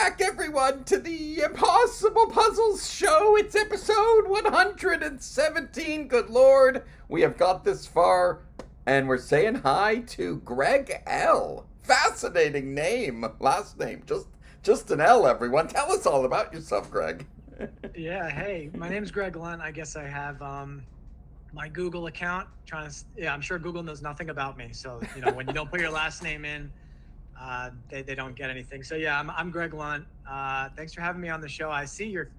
back, everyone, to the Impossible Puzzles show. It's episode 117. Good Lord, we have got this far, and we're saying hi to Greg L. Fascinating name, last name, just an L. Everyone, tell us all about yourself, Greg. Yeah, hey, my name's Greg Lunt. I guess I have my Google account. Yeah, I'm sure Google knows nothing about me. So, when you don't put your last name in, they don't get anything. So, yeah, I'm Greg Lunt. Thanks for having me on the show. I see you're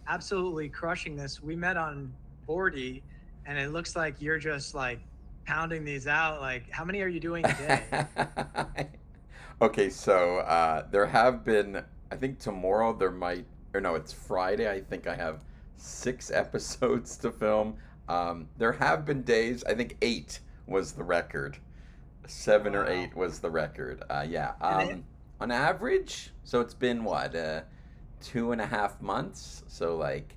absolutely crushing this. We met on Bordy, and it looks like you're just like pounding these out. Like, how many are you doing a day? Okay, so there have been, I think tomorrow there might, or no, it's Friday. I think I have 6 episodes to film. There have been days, I think 8 was the record. 7 or 8 Wow. was the record. Yeah. And it, On average, so it's been what, 2.5 months, so like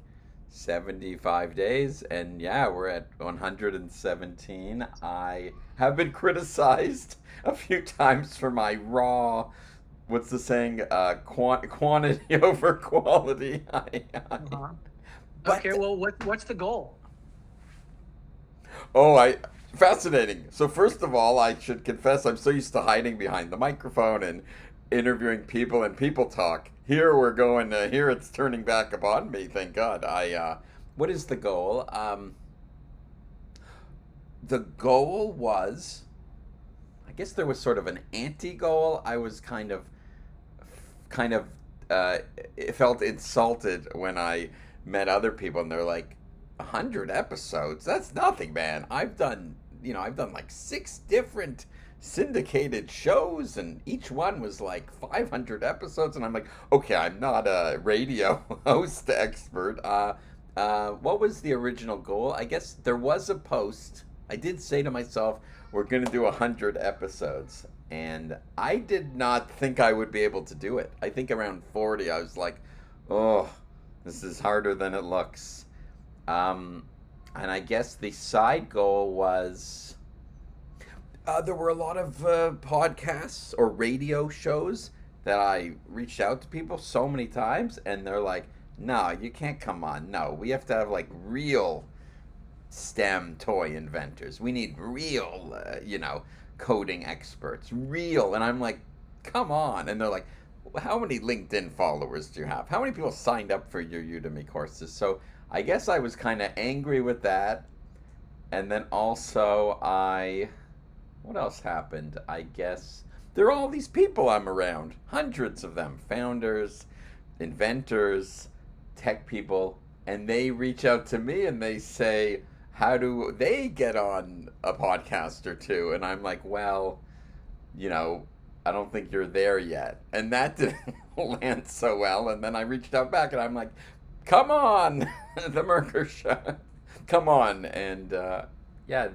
75 days, and yeah, we're at 117. I have been criticized a few times for my raw, what's the saying, quantity over quality. uh-huh. But Okay, well, what's the goal? Oh, fascinating. So first of all, I should confess I'm so used to hiding behind the microphone and interviewing people and people talk. Here we're going. Here it's turning back upon me. Thank God. What is the goal? The goal was, I guess there was sort of an anti-goal. I was kind of, uh, felt insulted when I met other people, and they're like, 100 episodes? That's nothing, man. I've done like 6 different syndicated shows, and each one was like 500 episodes. And I'm like, okay, I'm not a radio host expert. What was the original goal? I guess there was a post. I did say to myself, we're going to do 100 episodes. And I did not think I would be able to do it. I think around 40, I was like, oh, this is harder than it looks. And I guess the side goal was there were a lot of podcasts or radio shows that I reached out to people so many times, and they're like, no, you can't come on. No, we have to have like real STEM toy inventors. We need real, coding experts. Real. And I'm like, come on. And they're like, how many LinkedIn followers do you have? How many people signed up for your Udemy courses? So I guess I was kind of angry with that. And then also, what else happened? I guess there are all these people I'm around, hundreds of them, founders, inventors, tech people, and they reach out to me and they say, how do they get on a podcast or two? And I'm like, well, I don't think you're there yet. And that didn't land so well. And then I reached out back and I'm like, come on, the Merker Show. Come on. And yeah,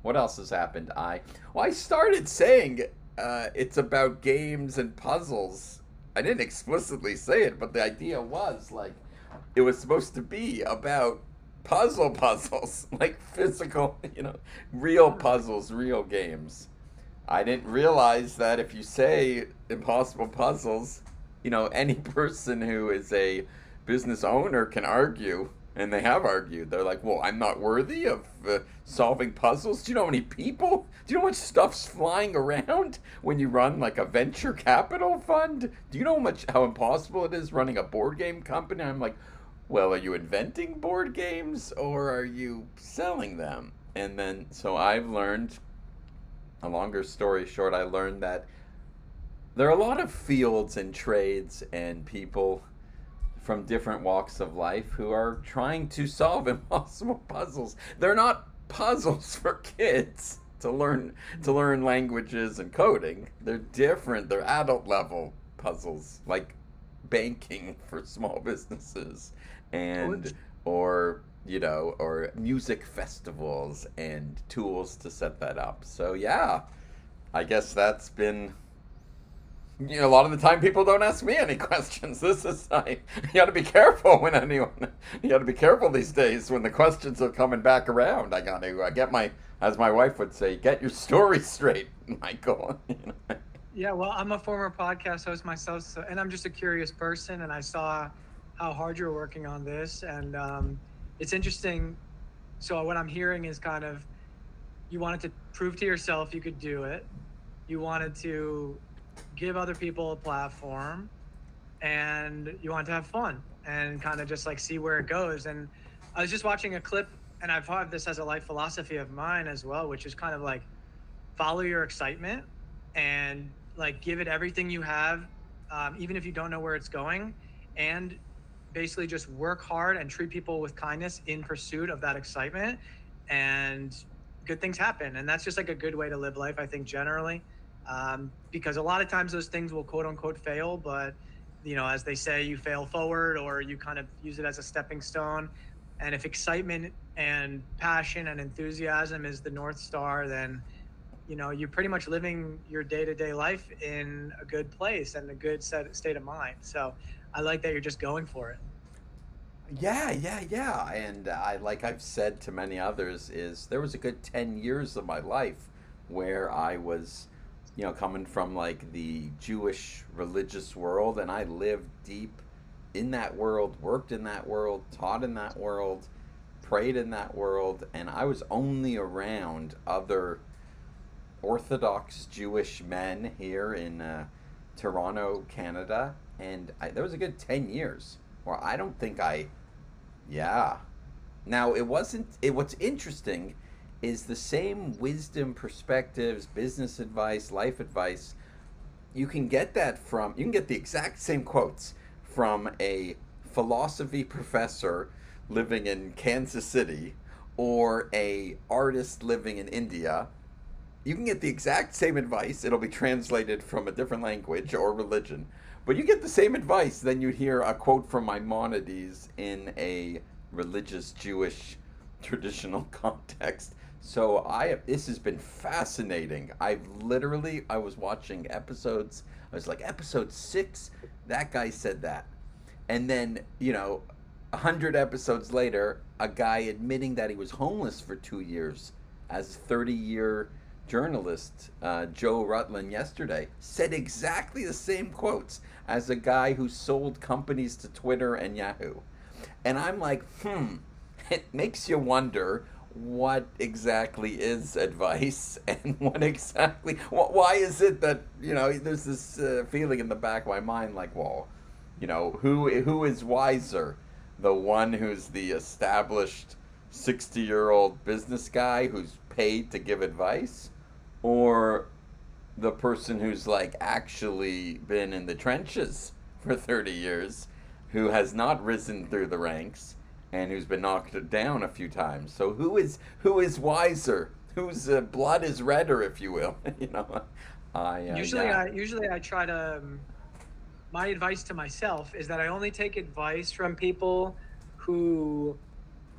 what else has happened? I started saying it's about games and puzzles. I didn't explicitly say it, but the idea was like, it was supposed to be about puzzles, like physical, real puzzles, real games. I didn't realize that if you say impossible puzzles, any person who is a business owner can argue, and they have argued. They're like, well, I'm not worthy of solving puzzles. Do you know how many people? Do you know how much stuff's flying around when you run like a venture capital fund? Do you know how impossible it is running a board game company? I'm like, well, are you inventing board games or are you selling them? And then, so I've learned, a longer story short, I learned that there are a lot of fields and trades and people from different walks of life who are trying to solve impossible puzzles. They're not puzzles for kids to learn languages and coding. They're different. They're adult level puzzles, like banking for small businesses, and or music festivals and tools to set that up. So yeah, I guess that's been, a lot of the time people don't ask me any questions. You got to be careful you got to be careful these days when the questions are coming back around. I got to get as my wife would say, get your story straight, Michael. Yeah, well, I'm a former podcast host myself, so, and I'm just a curious person, and I saw how hard you're working on this, and it's interesting. So what I'm hearing is kind of you wanted to prove to yourself you could do it. You wanted to give other people a platform, and you want to have fun and kind of just like see where it goes. And I was just watching a clip, and I've had this as a life philosophy of mine as well, which is kind of like follow your excitement and like give it everything you have, even if you don't know where it's going, and basically just work hard and treat people with kindness in pursuit of that excitement, and good things happen. And that's just like a good way to live life, I think, generally, because a lot of times those things will quote unquote fail, but as they say, you fail forward, or you kind of use it as a stepping stone. And if excitement and passion and enthusiasm is the North Star, then you're pretty much living your day-to-day life in a good place and a good state of mind. So I like that you're just going for it. Yeah, yeah, yeah. And like I've said to many others, is there was a good 10 years of my life where I was, coming from like the Jewish religious world, and I lived deep in that world, worked in that world, taught in that world, prayed in that world, and I was only around other Orthodox Jewish men here in Toronto, Canada, and there was a good 10 years where I don't think yeah. Now it wasn't. What's interesting is the same wisdom, perspectives, business advice, life advice. You can get the exact same quotes from a philosophy professor living in Kansas City or a artist living in India. You can get the exact same advice. It'll be translated from a different language or religion, but you get the same advice. Then you hear a quote from Maimonides in a religious Jewish traditional context. So this has been fascinating. I was watching episodes. I was like episode 6. That guy said that, and then 100 episodes later, a guy admitting that he was homeless for 2 years as 30-year journalist, Joe Rutland, yesterday said exactly the same quotes as a guy who sold companies to Twitter and Yahoo. And I'm like, it makes you wonder what exactly is advice and why is it that, there's this feeling in the back of my mind like, well, who is wiser? The one who's the established 60-year-old business guy who's paid to give advice, or the person who's like actually been in the trenches for 30 years, who has not risen through the ranks and who's been knocked down a few times. So who is wiser? Whose blood is redder, if you will? Usually, Yeah. I try to. My advice to myself is that I only take advice from people who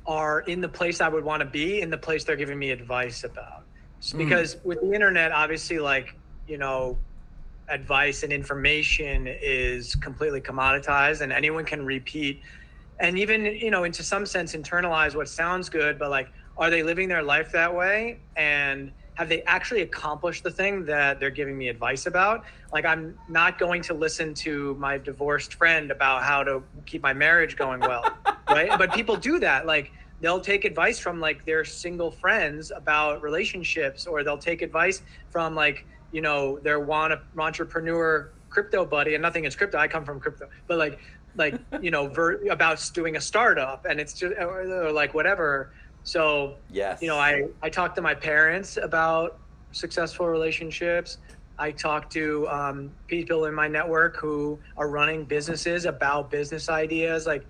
are in the place I would want to be, in the place they're giving me advice about. Mm. Because with the internet, obviously, like, advice and information is completely commoditized, and anyone can repeat and even, into some sense, internalize what sounds good, but like, are they living their life that way? And have they actually accomplished the thing that they're giving me advice about? Like, I'm not going to listen to my divorced friend about how to keep my marriage going well, right? But people do that. Like, they'll take advice from like their single friends about relationships, or they'll take advice from like, their entrepreneur crypto buddy. And nothing is crypto. I come from crypto, but like about doing a startup, and it's just, or like whatever. So Yes. I talk to my parents about successful relationships. I talk to people in my network who are running businesses about business ideas, like,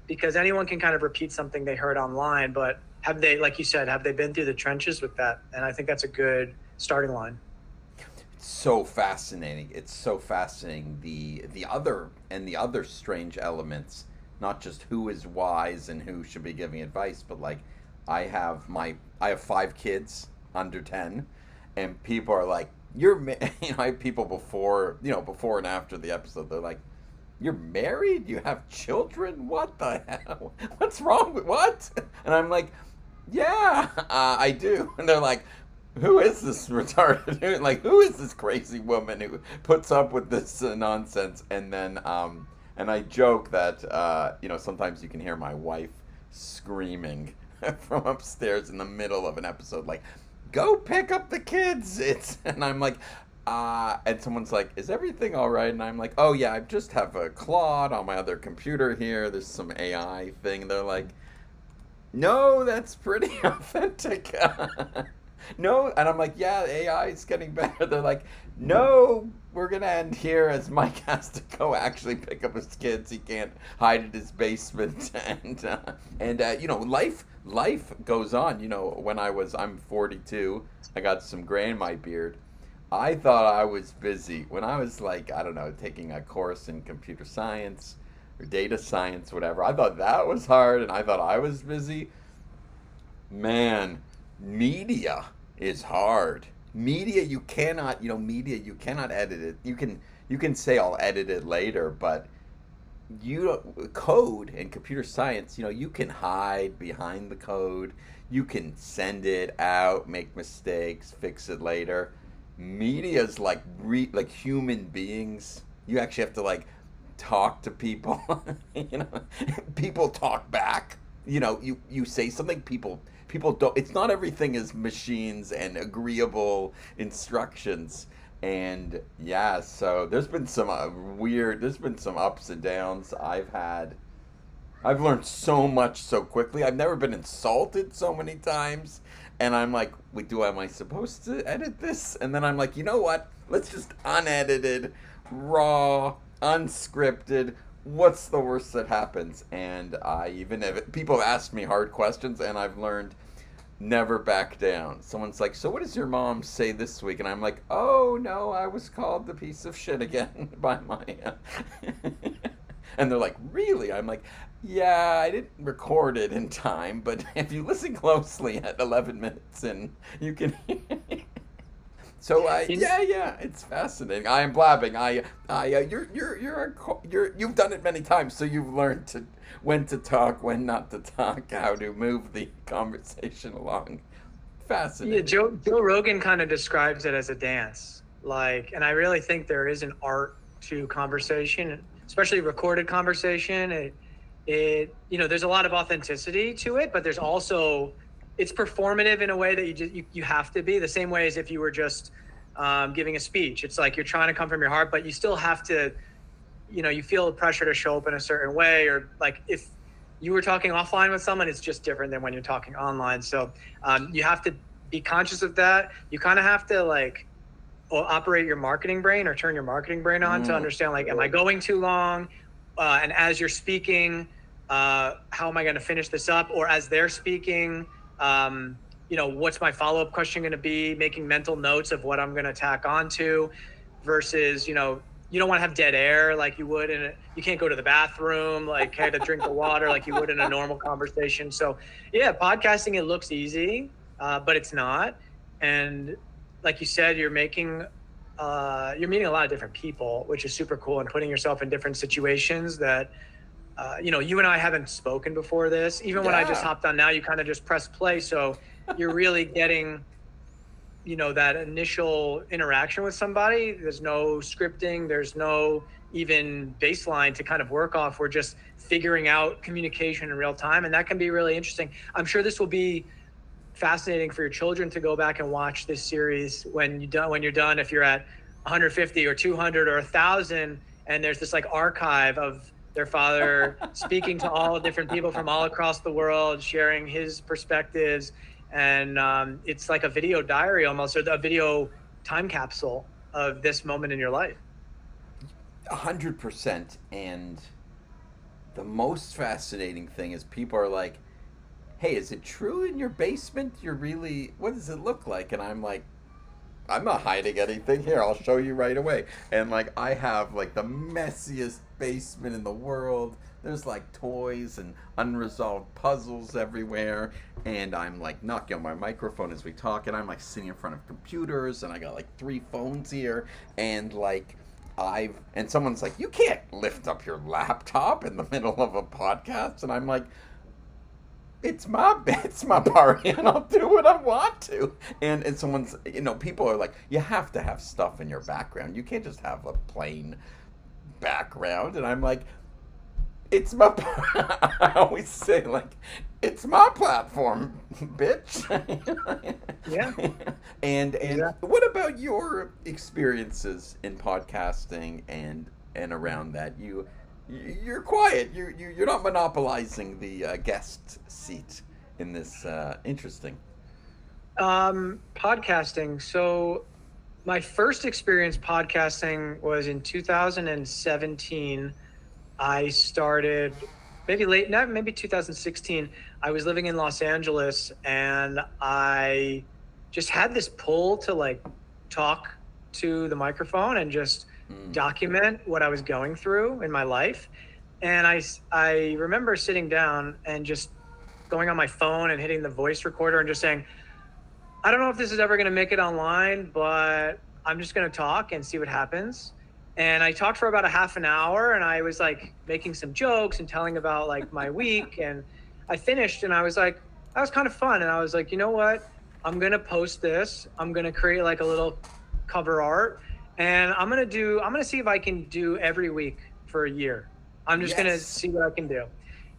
because anyone can kind of repeat something they heard online, but have they, like you said, have they been through the trenches with that? And I think that's a good starting line. So fascinating. It's so fascinating. The other strange elements, not just who is wise and who should be giving advice, but like I have 5 kids under 10, and people are like, I have people before and after the episode, they're like, you're married? You have children? What the hell? What's wrong with what? And I'm like, yeah, I do. And they're like, who is this retarded? Like, who is this crazy woman who puts up with this nonsense? And I joke that, sometimes you can hear my wife screaming from upstairs in the middle of an episode, like, go pick up the kids. And I'm like, and someone's like, is everything all right? And I'm like, oh yeah, I just have a Claude on my other computer here. There's some AI thing. And they're like, no, that's pretty authentic. No, and I'm like, yeah, AI is getting better. They're like, no, we're gonna end here as Mike has to go actually pick up his kids. He can't hide in his basement, life goes on. I'm 42. I got some gray in my beard. I thought I was busy when I was like, I don't know, taking a course in computer science or data science, whatever. I thought that was hard, and I thought I was busy. Man, media is hard. Media you cannot edit it. You can say I'll edit it later, but code and computer science, you can hide behind the code. You can send it out, make mistakes, fix it later. Media's like human beings. You actually have to like talk to people. you know, People talk back. You say something, people don't. It's not everything is machines and agreeable instructions. And yeah, so there's been some there's been some ups and downs I've learned so much so quickly. I've never been insulted so many times. And I'm like, wait, am I supposed to edit this? And then I'm like, you know what? Let's just unedited, raw, unscripted. What's the worst that happens? And people have asked me hard questions, and I've learned never back down. Someone's like, so what does your mom say this week? And I'm like, oh no, I was called the piece of shit again by my and they're like, really? I'm like, yeah, I didn't record it in time, but if you listen closely at 11 minutes in, you can So yeah, it's fascinating. I am blabbing. You've done it many times, so you've learned when to talk, when not to talk, how to move the conversation along. Yeah, Fascinating. Joe Rogan kind of describes it as a dance. And I really think there is an art to conversation, especially recorded conversation. There's a lot of authenticity to it, but there's also, it's performative in a way that you have to be, the same way as if you were just giving a speech. It's like you're trying to come from your heart, but you still have to, you feel the pressure to show up in a certain way, or like if you were talking offline with someone, it's just different than when you're talking online. So you have to be conscious of that. You kind of have to operate your marketing brain, or turn your marketing brain on to understand, am I going too long? And as you're speaking, how am I going to finish this up? Or as they're speaking, what's my follow-up question going to be? Making mental notes of what I'm going to tack onto, versus, you don't want to have dead air like you would you can't go to the bathroom, had to drink the water like you would in a normal conversation. So yeah, podcasting, it looks easy, but it's not. And like you said, you're meeting a lot of different people, which is super cool, and putting yourself in different situations that, you and I haven't spoken before this. Even when I just hopped on now, you kind of just press play. So you're really getting, that initial interaction with somebody. There's no scripting. There's no even baseline to kind of work off. We're just figuring out communication in real time. And that can be really interesting. I'm sure this will be fascinating for your children to go back and watch this series when you're done, if you're at 150 or 200 or 1,000, and there's this archive of their father speaking to all different people from all across the world, sharing his perspectives. And it's like a video diary almost, or a video time capsule of this moment in your life. 100%. And the most fascinating thing is people are like, hey, is it true in your basement? What does it look like? And I'm like, I'm not hiding anything here. I'll show you right away. And I have the messiest basement in the world. There's toys and unresolved puzzles everywhere. And I'm knocking on my microphone as we talk. And I'm sitting in front of computers. And I got 3 phones here. And and someone's like, you can't lift up your laptop in the middle of a podcast. And I'm like, it's my party and I'll do what I want to. And someone's, people are like, you have to have stuff in your background. You can't just have a plain background. And I'm like, it's my I always say, like, it's my platform, bitch. Yeah, And exactly. what about your experiences in podcasting and around that? You're quiet. You're not monopolizing the guest seat in this. Interesting. Podcasting. So my first experience podcasting was in 2017. I started maybe late, not maybe 2016. I was living in Los Angeles and I just had this pull to like talk to the microphone and just Mm. document what I was going through in my life. And I remember sitting down and just going on my phone and hitting the voice recorder and just saying, I don't know if this is ever going to make it online, but I'm just going to talk and see what happens. And I talked for about a half an hour and I was like making some jokes and telling about like my week. And I finished and I was like, that was kind of fun. And I was like, you know what? I'm going to post this. I'm going to create like a little cover art and I'm going to see if I can do every week for a year. I'm just going to Yes. see what I can do.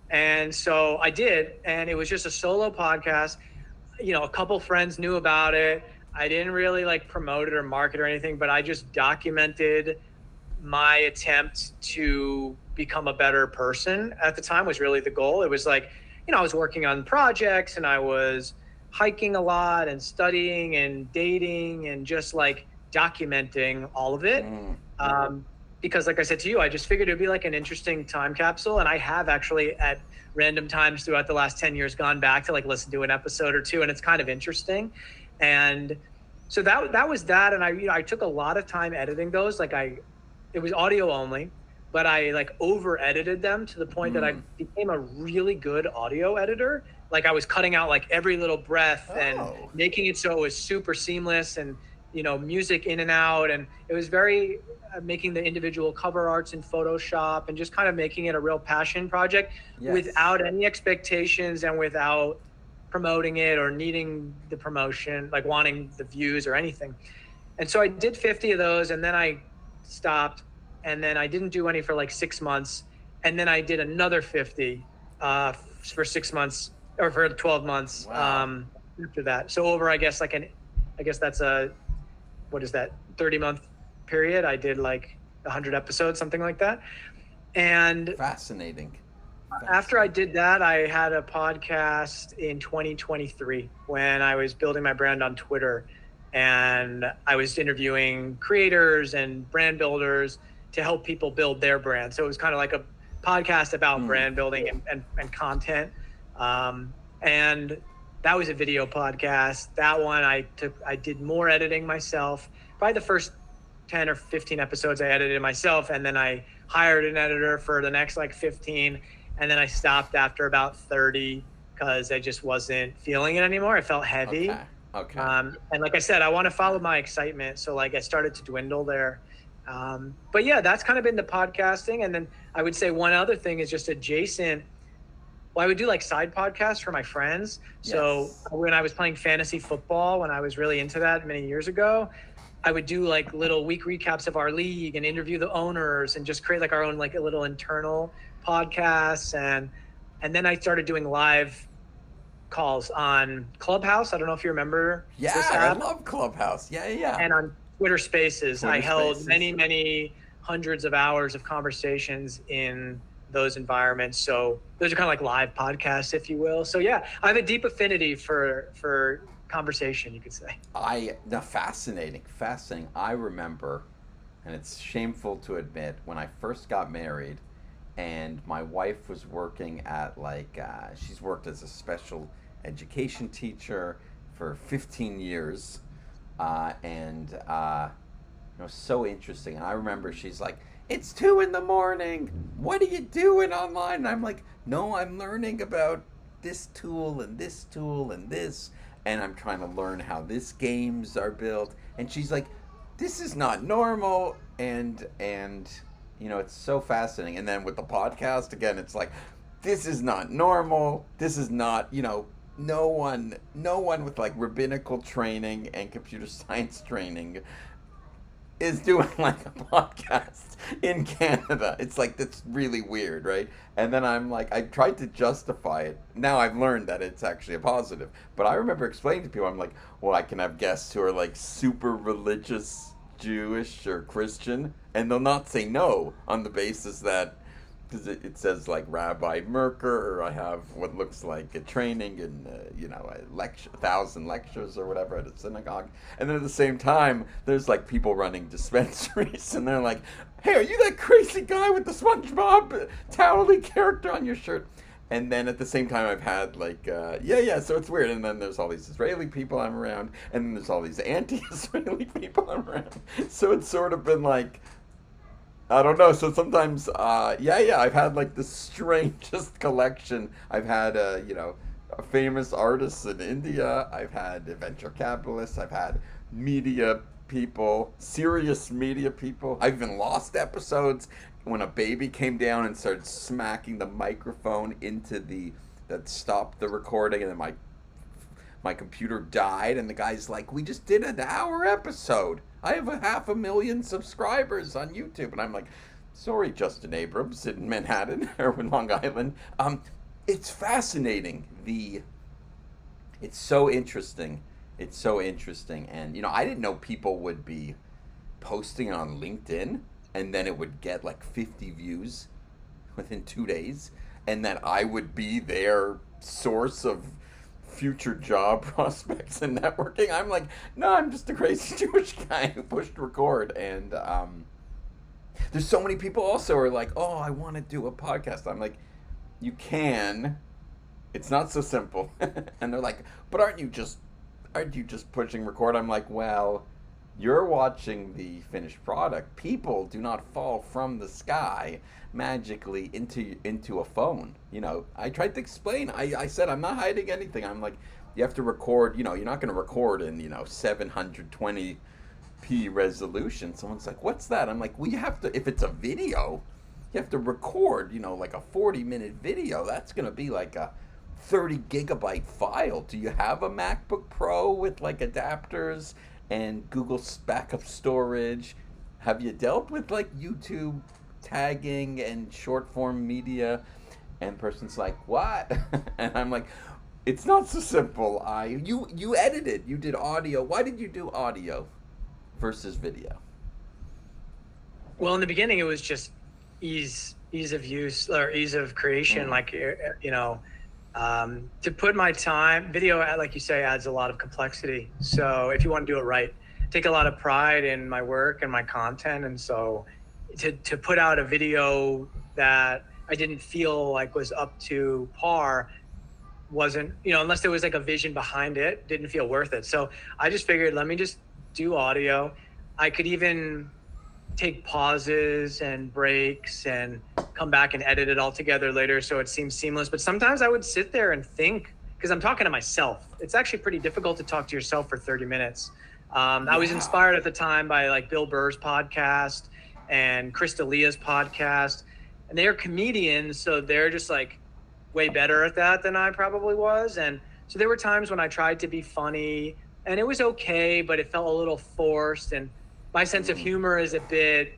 And so I did. And it was just a solo podcast. A couple friends knew about it. I didn't really like promote it or market or anything, but I just documented my attempt to become a better person at the time was really the goal. It was like, I was working on projects and I was hiking a lot and studying and dating and just like documenting all of it. Mm. Because like I said to you, I just figured it'd be like an interesting time capsule. And I have actually at random times throughout the last 10 years gone back to like listen to an episode or two and it's kind of interesting. And so that was that. And I took a lot of time editing those. It was audio only, but I like over edited them to the point that I Mm. became a really good audio editor. Like I was cutting out like every little breath and Oh. making it so it was super seamless and, music in and out. And it was very making the individual cover arts in Photoshop and just kind of making it a real passion project Yes. without any expectations and without promoting it or needing the promotion, like wanting the views or anything. And so I did 50 of those and then I stopped and then I didn't do any for like 6 months. And then I did another 50 for 6 months or for 12 months Wow. after that. So over, I guess that's what is that, 30-month period? I did like 100 episodes, something like that. And Fascinating. after I Fascinating. did that, I had a podcast in 2023 when I was building my brand on Twitter. And I was interviewing creators and brand builders to help people build their brand. So it was kind of like a podcast about Mm. brand building and content. And that was a video podcast. That one I did more editing myself. Probably the first 10 or 15 episodes I edited myself. And then I hired an editor for the next like 15. And then I stopped after about 30 because I just wasn't feeling it anymore. It felt heavy. Okay. Okay. And like I said, I want to follow my excitement. So like I started to dwindle there. But yeah, that's kind of been the podcasting. And then I would say one other thing is just adjacent. Well, I would do like side podcasts for my friends. So Yes. when I was playing fantasy football, when I was really into that many years ago, I would do like little week recaps of our league and interview the owners and just create like our own like a little internal podcasts. And then I started doing live calls on Clubhouse. I don't know if you remember Yeah, this I app. love Clubhouse. Yeah, yeah, yeah. And on Twitter Spaces, I Twitter held Spaces. many hundreds of hours of conversations in those environments. So those are kind of like live podcasts, if you will. So yeah, I have a deep affinity for conversation, you could say. Fascinating, fascinating. I remember, and it's shameful to admit, when I first got married, and my wife was working at she's worked as a special education teacher for 15 years, and so interesting. And I remember she's like, "It's 2 in the morning. What are you doing online?" And I'm like, "No, I'm learning about this tool and this tool and this, and I'm trying to learn how this games are built." And she's like, "This is not normal." And it's so fascinating. And then with the podcast again, it's like, this is not normal. This is not, no one with like rabbinical training and computer science training is doing like a podcast in Canada. It's like, that's really weird, right? And then I'm like, I tried to justify it. Now I've learned that it's actually a positive. But I remember explaining to people, I'm like, well, I can have guests who are like super religious, Jewish or Christian, and they'll not say no on the basis that, because it says like Rabbi Merker, or I have what looks like a training in, a lecture, 1,000 lectures or whatever at a synagogue. And then at the same time, there's like people running dispensaries, and they're like, hey, are you that crazy guy with the SpongeBob Towelie character on your shirt? And then at the same time, I've had like, so it's weird. And then there's all these Israeli people I'm around, and then there's all these anti-Israeli people I'm around. So it's sort of been like, I don't know. So sometimes, I've had like the strangest collection. I've had, famous artists in India. I've had venture capitalists. I've had media people, serious media people. I've even lost episodes when a baby came down and started smacking the microphone into that stopped the recording, and then my computer died, and the guy's like, we just did an hour episode. I have 500,000 subscribers on YouTube. And I'm like, sorry, Justin Abrams in Manhattan or in Long Island. It's fascinating. It's so interesting. It's so interesting. And, I didn't know people would be posting on LinkedIn and then it would get like 50 views within 2 days. And that I would be their source of future job prospects and networking. I'm like, no, I'm just a crazy Jewish guy who pushed record. And there's so many people also are like, oh, I want to do a podcast. I'm like, you can. It's not so simple. And they're like, but aren't you just pushing record? I'm like, well, you're watching the finished product. People do not fall from the sky magically into a phone. I tried to explain. I said, I'm not hiding anything. I'm like, you have to record, you're not going to record in, 720p resolution. Someone's like, what's that? I'm like, well, you have to, if it's a video, you have to record, like a 40-minute video. That's going to be like a 30 gigabyte file. Do you have a MacBook Pro with like adapters and Google backup storage? Have you dealt with like YouTube tagging and short form media? And the person's like, what? And I'm like, it's not so simple. You edited, you did audio. Why did you do audio versus video? Well, in the beginning, it was just ease of use or ease of creation. Like, to put my time, video, like you say, adds a lot of complexity. So if you want to do it right, take a lot of pride in my work and my content. And so to put out a video that I didn't feel like was up to par wasn't, unless there was like a vision behind it, didn't feel worth it. So I just figured, let me just do audio. I could even take pauses and breaks and come back and edit it all together later so it seems seamless. But sometimes I would sit there and think, because I'm talking to myself. It's actually pretty difficult to talk to yourself for 30 minutes. I was inspired at the time by like Bill Burr's podcast and Chris D'Elia's podcast. And they are comedians, so they're just like way better at that than I probably was. And so there were times when I tried to be funny and it was okay, but it felt a little forced. And my sense of humor is a bit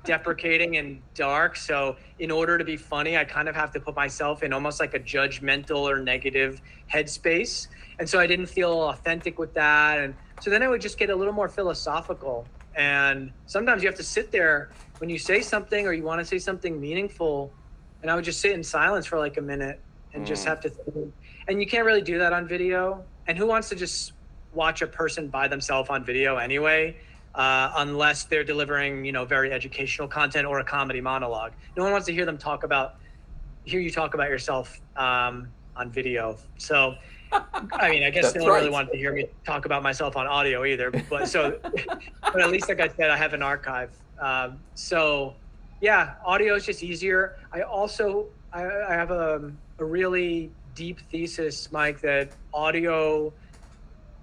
deprecating and dark. So in order to be funny, I kind of have to put myself in almost like a judgmental or negative headspace. And so I didn't feel authentic with that. And so then I would just get a little more philosophical. And sometimes you have to sit there when you say something or you want to say something meaningful. And I would just sit in silence for like a minute and just have to think. And you can't really do that on video. And who wants to just watch a person by themselves on video anyway? Unless they're delivering, very educational content or a comedy monologue. No one wants to hear you talk about yourself on video. So, I mean, I guess no one really wanted to hear me talk about myself on audio either. But but at least, like I said, I have an archive. Audio is just easier. I have a really deep thesis, Mike, that audio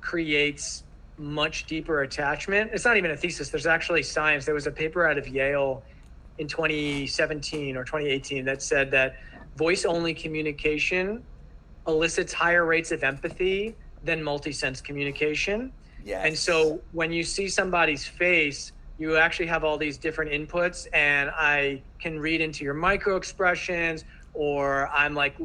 creates much deeper attachment. It's not even a thesis. There's actually science. There was a paper out of Yale in 2017 or 2018 that said that voice only communication elicits higher rates of empathy than multi-sense communication. And Yes. so when you see somebody's face, you actually have all these different inputs, and I can read into your micro expressions, or I'm like,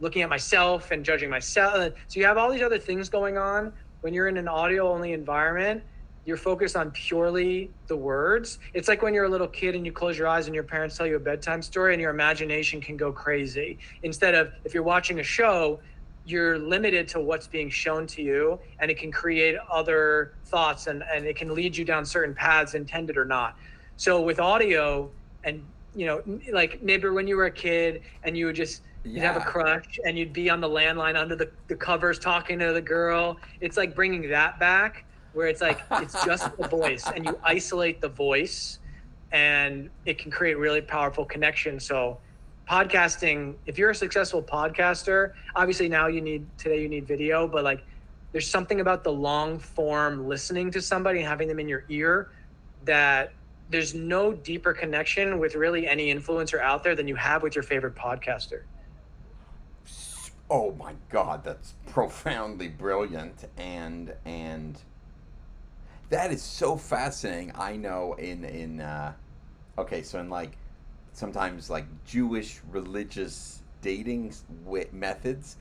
looking at myself and judging myself. So you have all these other things going on. When you're in an audio only environment, you're focused on purely the words. It's like when you're a little kid and you close your eyes and your parents tell you a bedtime story and your imagination can go crazy. Instead of, if you're watching a show, you're limited to what's being shown to you, and it can create other thoughts, and it can lead you down certain paths, intended or not. So with audio, and like maybe when you were a kid and you'd have a Yeah. crush and you'd be on the landline under the covers talking to the girl. It's like bringing that back, where it's like it's just the voice, and you isolate the voice, and it can create really powerful connections. So podcasting, if you're a successful podcaster, obviously now today you need video, but like there's something about the long form listening to somebody and having them in your ear, that there's no deeper connection with really any influencer out there than you have with your favorite podcaster. Oh my God, that's profoundly brilliant, and that is so fascinating. I know in okay, so in like sometimes like Jewish religious dating methods,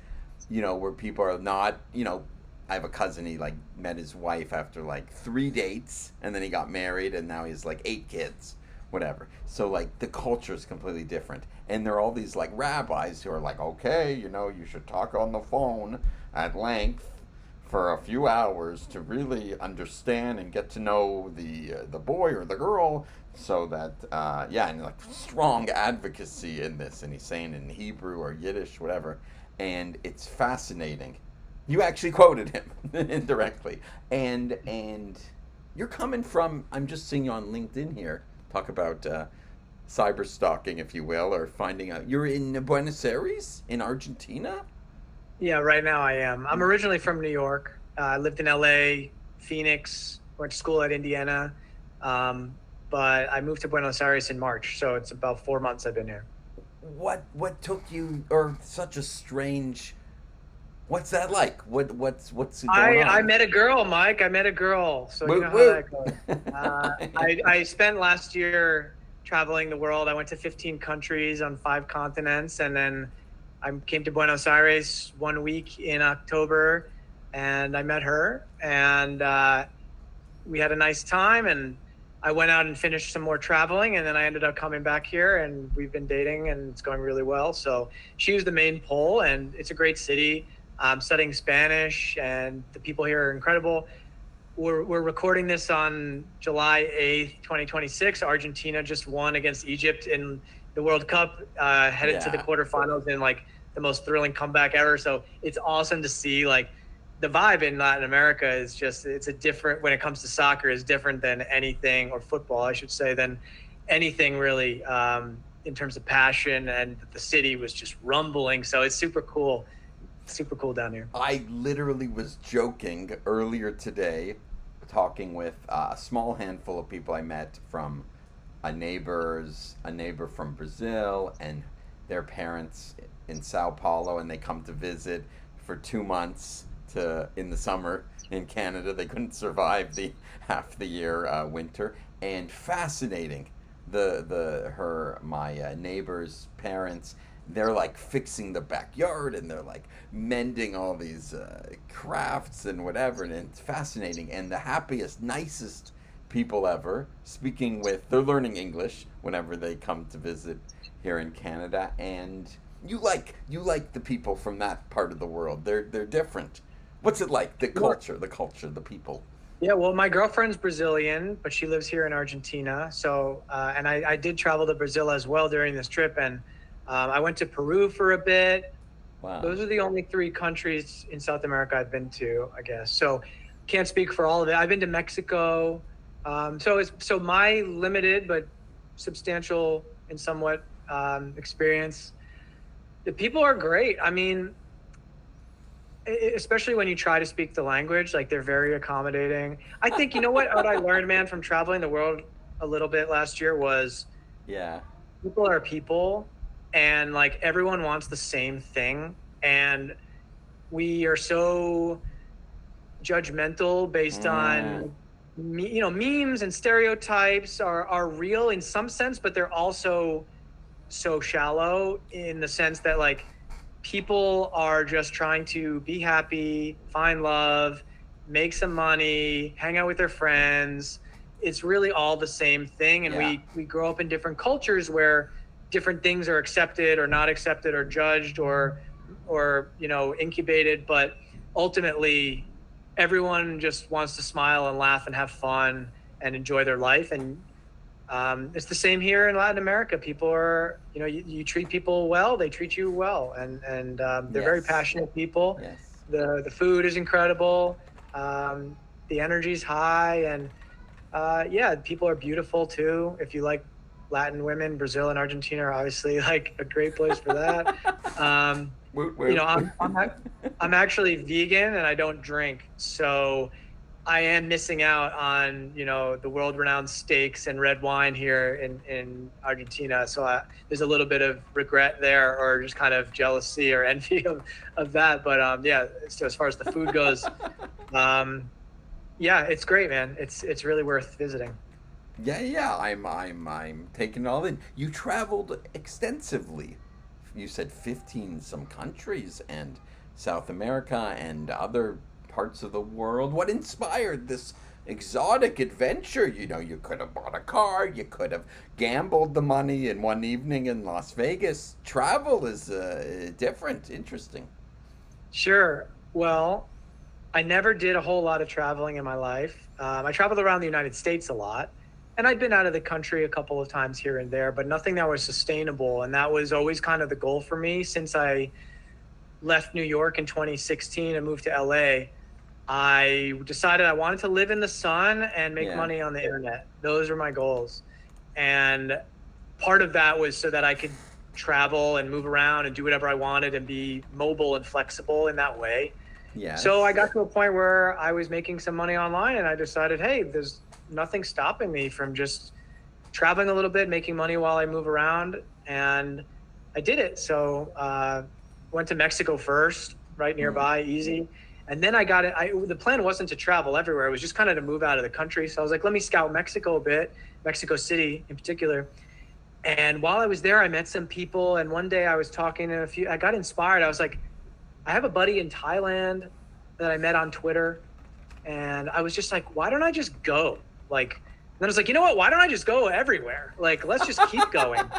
where people are not, I have a cousin, he like met his wife after like 3 dates, and then he got married, and now he has like 8 kids, whatever. So like the culture is completely different. And there are all these like rabbis who are like, okay, you should talk on the phone at length for a few hours to really understand and get to know the boy or the girl, so that yeah, and like strong advocacy in this, and he's saying in Hebrew or Yiddish, whatever, and it's fascinating. You actually quoted him indirectly, and you're coming from. I'm just seeing you on LinkedIn here. Talk about cyber stalking, if you will, or finding out. You're in Buenos Aires, in Argentina. Yeah, right now I am. I'm originally from New York. I lived in LA, Phoenix, went to school at Indiana. Um, but I moved to Buenos Aires in March. So it's about 4 months I've been here. What took you, or such a strange? What's that like? What's going I on? met a girl, Mike. I met a girl. So you Woot know how that woot. goes. I spent last year traveling the world. I went to 15 countries on 5 continents. And then I came to Buenos Aires 1 week in October, and I met her. And we had a nice time. And I went out and finished some more traveling. And then I ended up coming back here, and we've been dating, and it's going really well. So she was the main pull, and it's a great city. I'm studying Spanish, and the people here are incredible. We're recording this on July 8th, 2026. Argentina just won against Egypt in the World Cup, headed to the Yeah. quarterfinals in like the most thrilling comeback ever. So it's awesome to see, like, the vibe in Latin America is just, it's a different, when it comes to soccer, is different than anything, or football, I should say, than anything really, in terms of passion. And the city was just rumbling. So it's super cool down here. I literally was joking earlier today, talking with a small handful of people I met from a neighbor from Brazil, and their parents in Sao Paulo, and they come to visit for 2 months to in the summer in Canada. They couldn't survive the half the year winter, and fascinating. The her my neighbor's parents, they're like fixing the backyard, and they're like mending all these crafts and whatever, and it's fascinating, and the happiest, nicest people ever, speaking with, they're learning English whenever they come to visit here in Canada. And you like the people from that part of the world. They're different. What's it like, the people? Yeah, well, my girlfriend's Brazilian, but she lives here in Argentina. So, and I did travel to Brazil as well during this trip, and I went to Peru for a bit. Wow. Those are the only 3 countries in South America I've been to, I guess. So, can't speak for all of it. I've been to Mexico. So my limited but substantial and somewhat experience. The people are great. I mean, especially when you try to speak the language, like, they're very accommodating. I think, you know what I learned, man, from traveling the world a little bit last year was Yeah. people are people. and like everyone wants the same thing, and we are so judgmental based Mm, on memes and stereotypes are real in some sense, but they're also so shallow in the sense that like people are just trying to be happy, find love, make some money, hang out with their friends. It's really all the same thing, and yeah. we grow up in different cultures where different things are accepted or not accepted or judged or incubated, but ultimately everyone just wants to smile and laugh and have fun and enjoy their life. And it's the same here in Latin America. People are, you treat people well, they treat you well, and they're very Yes. passionate people. Yes. The food is incredible. Um, the energy's high, and yeah, people are beautiful too. If you like Latin women, Brazil and Argentina are obviously like a great place for that. Um, Woot you know, woot. I'm actually vegan and I don't drink, so I am missing out on, the world-renowned steaks and red wine here in Argentina. So there's a little bit of regret there, or just kind of jealousy or envy of that. But yeah, so as far as the food goes, um, yeah, it's great, man. It's really worth visiting. Yeah, yeah. I'm taking it all in. You traveled extensively. You said 15 some countries and South America and other parts of the world. What inspired this exotic adventure? You could have bought a car, you could have gambled the money in one evening in Las Vegas. Travel is different, interesting. Sure. Well, I never did a whole lot of traveling in my life. I traveled around the United States a lot, and I'd been out of the country a couple of times here and there, but nothing that was sustainable. And that was always kind of the goal for me since I left New York in 2016 and moved to LA. I decided I wanted to live in the sun and make Yeah. money on the internet. Those were my goals. And part of that was so that I could travel and move around and do whatever I wanted and be mobile and flexible in that way. So I Yes. got to a point where I was making some money online, and I decided, hey, there's nothing stopping me from just traveling a little bit, making money while I move around. And I did it. So went to Mexico first, right Hmm. nearby, easy. And then I got it. The plan wasn't to travel everywhere. It was just kind of to move out of the country. So I was like, let me scout Mexico a bit, Mexico City in particular. And while I was there, I met some people. And one day I was talking to I got inspired. I was like, I have a buddy in Thailand that I met on Twitter. And I was just like, why don't I just go? Like, then I was like, you know what? Why don't I just go everywhere? Like, let's just keep going.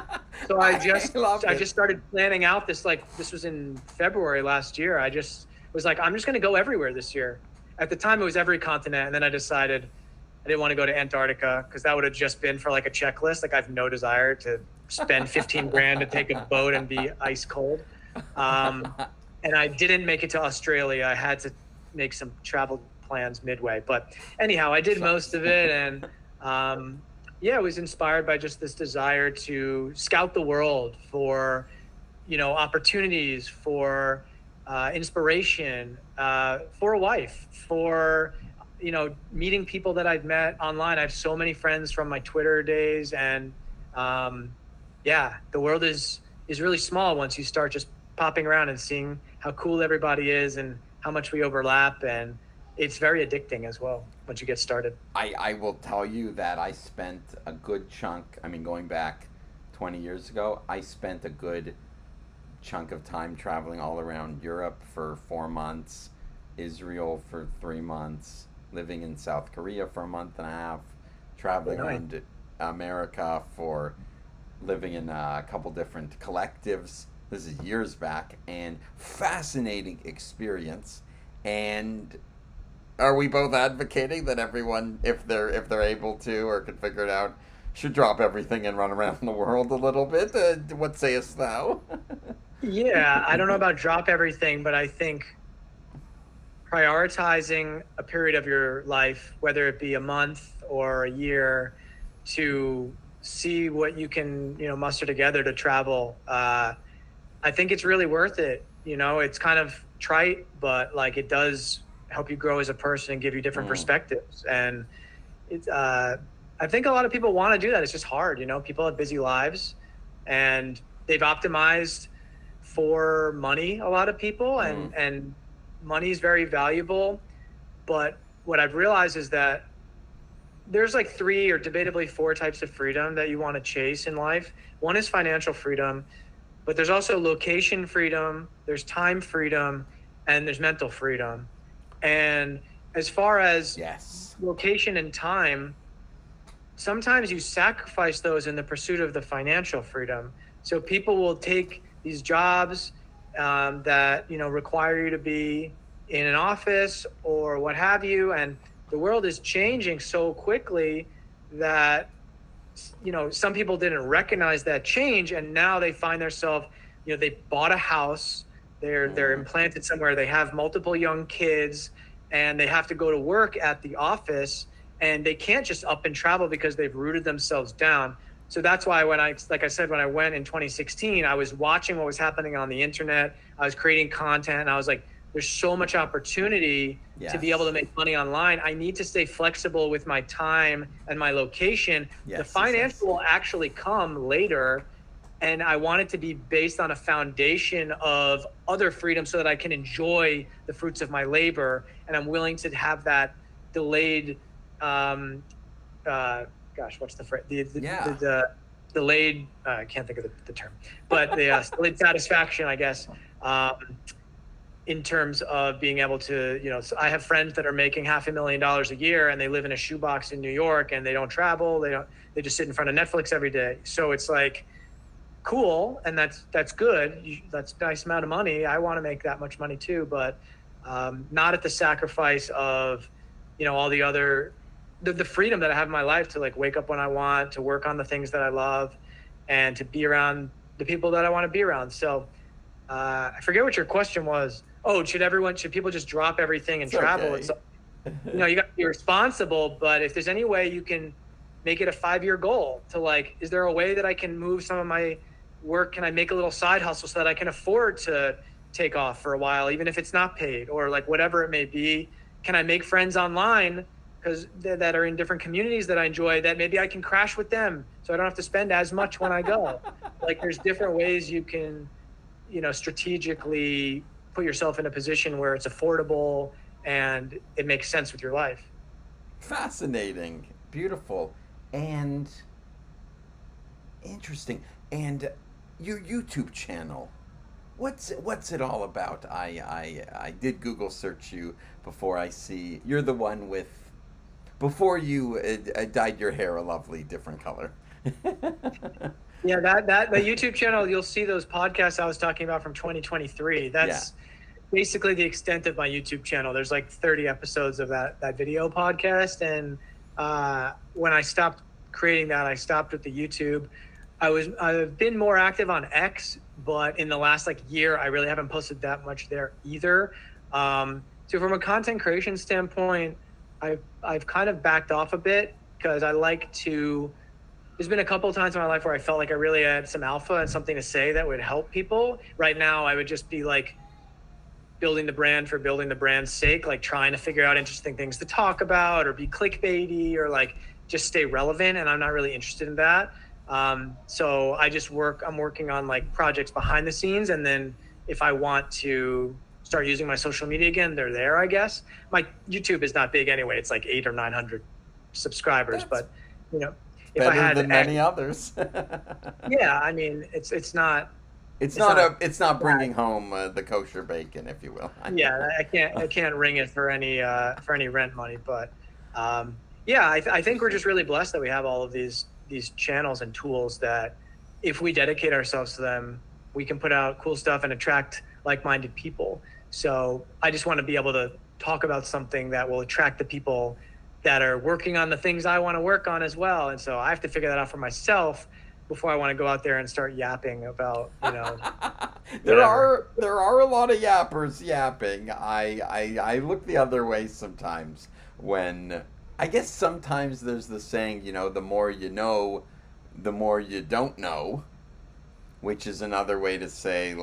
So I I just love I it. just started planning out this, like, this was in February last year. I just was like, I'm just gonna go everywhere this year. At the time it was every continent, and then I decided I didn't want to go to Antarctica because that would have just been for like a checklist. Like, I have no desire to spend 15 grand to take a boat and be ice cold. Um, and I didn't make it to Australia. I had to make some travel plans midway. But anyhow, I did most Shucks. of it, and yeah, I was inspired by just this desire to scout the world for opportunities, for inspiration, for a wife, for meeting people that I've met online. I have so many friends from my Twitter days, and um, yeah, the world is really small once you start just popping around and seeing how cool everybody is and how much we overlap, and it's very addicting as well once you get started. I will tell you that I spent a good chunk, I mean, going back 20 years ago, I spent a good chunk of time traveling all around Europe for 4 months, Israel for 3 months, living in South Korea for a month and a half, Very traveling nice. around America for living in a couple different collectives. This is years back, and fascinating experience. And are we both advocating that everyone, if they're able to or can figure it out, should drop everything and run around the world a little bit? What sayest thou? Yeah, I don't know about drop everything, but I think prioritizing a period of your life, whether it be a month or a year, to see what you can, muster together to travel. I think it's really worth it. It's kind of trite, but like it does help you grow as a person and give you different Mm, perspectives. And it's, I think a lot of people want to do that. It's just hard. People have busy lives, and they've optimized for money, a lot of people, Mm. and money is very valuable. But what I've realized is that there's like three or debatably four types of freedom that you want to chase in life. One is financial freedom, but there's also location freedom, there's time freedom, and there's mental freedom. And as far as Yes. location and time, sometimes you sacrifice those in the pursuit of the financial freedom. So people will take these jobs that require you to be in an office or what have you, and the world is changing so quickly that some people didn't recognize that change, and now they find themselves, they bought a house, they're Mm. implanted somewhere, they have multiple young kids, and they have to go to work at the office, and they can't just up and travel because they've rooted themselves down. So that's why like I said, when I went in 2016, I was watching what was happening on the internet, I was creating content, and I was like, there's so much opportunity to be able to Yes. make money online. I need to stay flexible with my time and my location. The Yes. Yes. financial Yes. will actually come later. And I want it to be based on a foundation of other freedom so that I can enjoy the fruits of my labor. And I'm willing to have that delayed, um, what's the phrase? Yeah. The delayed, I can't think of the term, but the delayed satisfaction, I guess. In terms of being able to, so I have friends that are making $500,000 a year and they live in a shoebox in New York and they don't travel. They just sit in front of Netflix every day. So it's like cool. And that's good. That's a nice amount of money. I want to make that much money too, but not at the sacrifice of, all the other, the freedom that I have in my life to like wake up when I want, to work on the things that I love, and to be around the people that I want to be around. So I forget what your question was. Oh, should people just drop everything and It's travel? okay. You got to be responsible, but if there's any way you can make it a 5-year goal to like, is there a way that I can move some of my work? Can I make a little side hustle so that I can afford to take off for a while, even if it's not paid, or like whatever it may be? Can I make friends online because that are in different communities that I enjoy, that maybe I can crash with them so I don't have to spend as much when I go? Like there's different ways you can, strategically put yourself in a position where it's affordable and it makes sense with your life. Fascinating. Beautiful. And interesting. And your YouTube channel. What's it all about? I did Google search you before I see you're the one with before you dyed your hair a lovely different color. Yeah, that the YouTube channel, you'll see those podcasts I was talking about from 2023. Yeah. That's basically the extent of my YouTube channel. There's like 30 episodes of that video podcast, and when I stopped creating that, I stopped with the YouTube. I've been more active on X, but in the last like year, I really haven't posted that much there either. So from a content creation standpoint, I've kind of backed off a bit because I like to. There's been a couple of times in my life where I felt like I really had some alpha and something to say that would help people. Right now, I would just be like building the brand for building the brand's sake, like trying to figure out interesting things to talk about or be clickbaity or like just stay relevant. And I'm not really interested in that. So I'm working on like projects behind the scenes. And then if I want to start using my social media again, they're there, I guess. My YouTube is not big anyway. It's like 800 or 900 subscribers, That's but if I better had than many others. yeah, I mean, it's not. It's not bringing home the kosher bacon, if you will. Yeah, I can't ring it for any rent money, but yeah, I think we're just really blessed that we have all of these channels and tools that if we dedicate ourselves to them, we can put out cool stuff and attract like-minded people. So I just want to be able to talk about something that will attract the people that are working on the things I want to work on as well. And so I have to figure that out for myself before I want to go out there and start yapping about, there whatever. are a lot of yappers yapping. I look the other way sometimes when I guess sometimes there's the saying, the more you know, the more you don't know, which is another way to say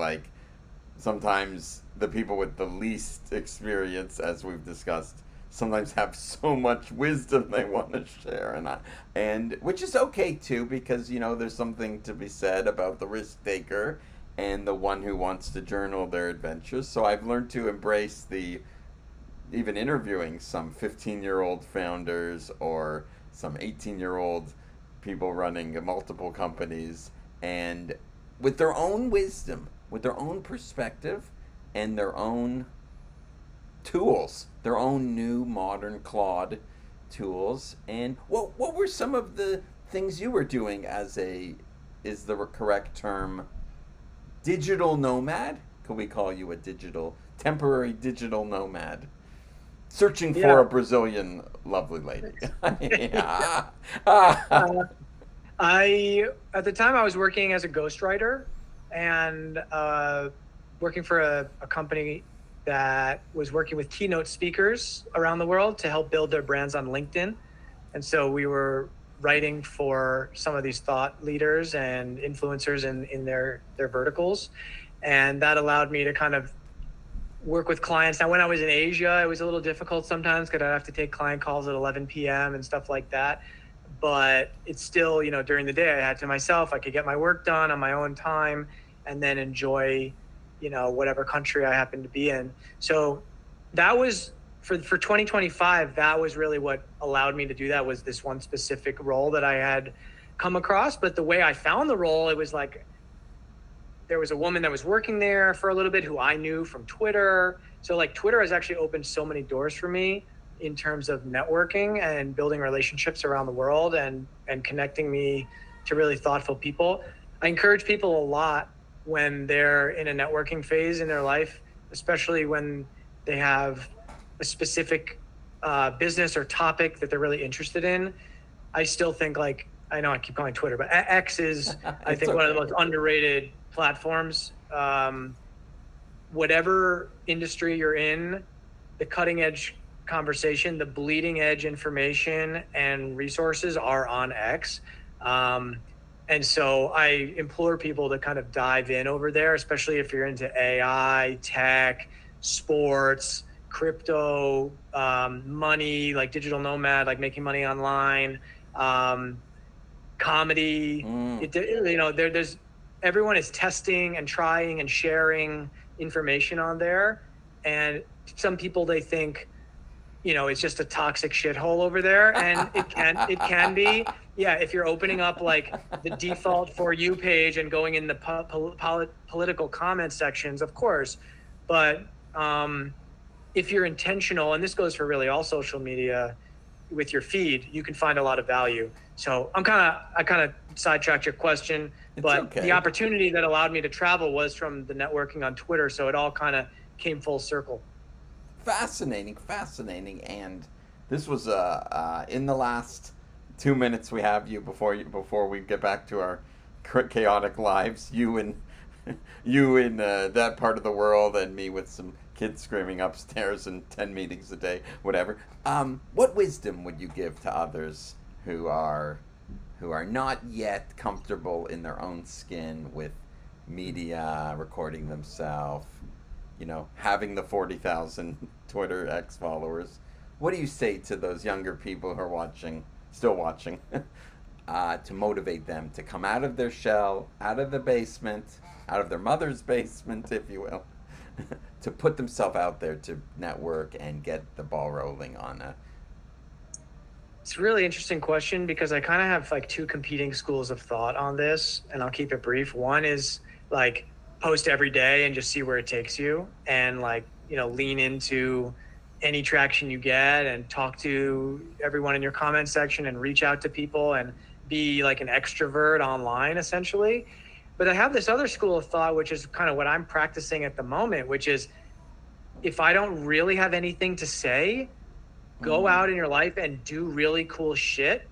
sometimes the people with the least experience, as we've discussed, sometimes have so much wisdom they want to share, and which is okay too, because there's something to be said about the risk taker and the one who wants to journal their adventures. So I've learned to embrace the even interviewing some 15-year-old founders or some 18-year-old people running multiple companies, and with their own wisdom, with their own perspective, and their own tools, their own new modern Claude tools. And what were some of the things you were doing as a, is the correct term, digital nomad? Could we call you a temporary digital nomad? Searching for Yeah. a Brazilian lovely lady. Yeah. Uh, I at the time I was working as a ghostwriter and working for a company that was working with keynote speakers around the world to help build their brands on LinkedIn. And so we were writing for some of these thought leaders and influencers in their verticals. And that allowed me to kind of work with clients. Now, when I was in Asia, it was a little difficult sometimes because I'd have to take client calls at 11 p.m. and stuff like that. But it's still, during the day I had to myself, I could get my work done on my own time and then enjoy, whatever country I happened to be in. So that was for 2025, that was really what allowed me to do that, was this one specific role that I had come across. But the way I found the role, it was like, there was a woman that was working there for a little bit who I knew from Twitter. So like Twitter has actually opened so many doors for me in terms of networking and building relationships around the world and connecting me to really thoughtful people. I encourage people a lot when they're in a networking phase in their life, especially when they have a specific business or topic that they're really interested in. I still think, like, I know I keep calling Twitter, but X is, I think, one of the most underrated platforms. Whatever industry you're in, the cutting edge conversation, the bleeding edge information and resources are on X. And so I implore people to kind of dive in over there, especially if you're into AI, tech, sports, crypto, money, like digital nomad, like making money online, comedy. There's everyone is testing and trying and sharing information on there, and some people, they think, it's just a toxic shithole over there, and it can be. Yeah, if you're opening up like the default For You page and going in the political comment sections, of course. But if you're intentional, and this goes for really all social media, with your feed, you can find a lot of value. So I kind of sidetracked your question, but Okay. the opportunity that allowed me to travel was from the networking on Twitter. So it all kind of came full circle. Fascinating. And this was in the last 2 minutes we have you before we get back to our chaotic lives. You in that part of the world, and me with some kids screaming upstairs and 10 meetings a day, whatever. What wisdom would you give to others who are not yet comfortable in their own skin with media, recording themselves, having the 40,000 Twitter X followers? What do you say to those younger people who are still watching, to motivate them to come out of their shell, out of the basement, out of their mother's basement, if you will, to put themselves out there to network and get the ball rolling on a... It's a really interesting question because I kind of have like two competing schools of thought on this, and I'll keep it brief. One is like post every day and just see where it takes you, and like, lean into any traction you get and talk to everyone in your comment section and reach out to people and be like an extrovert online, essentially. But I have this other school of thought, which is kind of what I'm practicing at the moment, which is, if I don't really have anything to say, go out in your life and do really cool shit.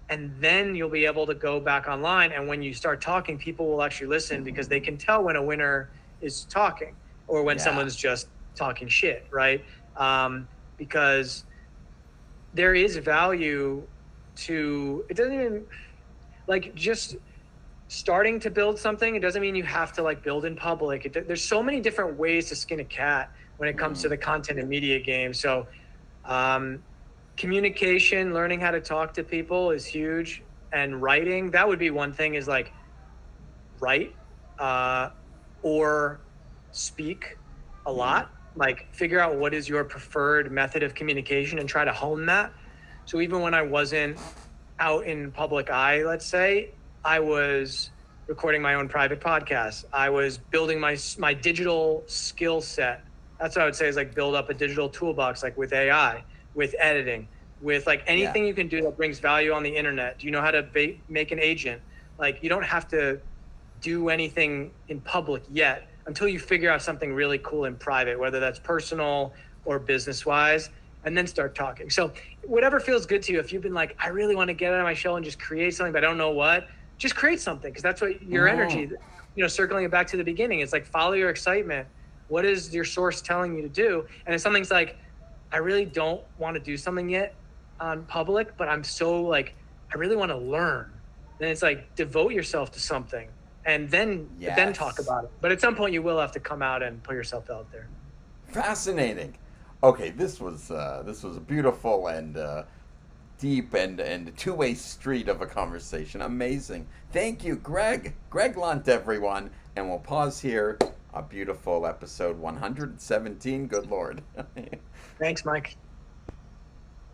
And then you'll be able to go back online. And when you start talking, people will actually listen because they can tell when a winner is talking or when someone's just talking shit, right? Because there is value to, it doesn't even, like, just starting to build something. It doesn't mean you have to like build in public. There's so many different ways to skin a cat when it comes to the content and media game. So Um, Communication, learning how to talk to people is huge. And writing, that would be one thing, is like write uh, or speak a Mm. lot. Like figure out what is your preferred method of communication and try to hone that. So even when I wasn't out in public eye, let's say, I was recording my own private podcast. I was building my digital skill set. That's what I would say, is like build up a digital toolbox, like with AI, with editing, with like Yeah. anything you can do that brings value on the internet. Do you know how to make an agent? Like you don't have to do anything in public yet until you figure out something really cool in private, whether that's personal or business wise, and then start talking. So whatever feels good to you. If you've been like, I really want to get out of my shell and just create something, but I don't know what, just create something, because that's what your Mm. energy, circling it back to the beginning, it's like follow your excitement. What is your source telling you to do? And if something's like, I really don't want to do something yet on public, but I'm so like, I really want to learn. Then it's like devote yourself to something and then talk Yes. about it. But at some point you will have to come out and put yourself out there. Fascinating. Okay, this was a beautiful and deep and two-way street of a conversation. Amazing. Thank you, Greg. Greg Lunt, everyone. And we'll pause here. A beautiful episode 117. Good Lord. Thanks, Mike.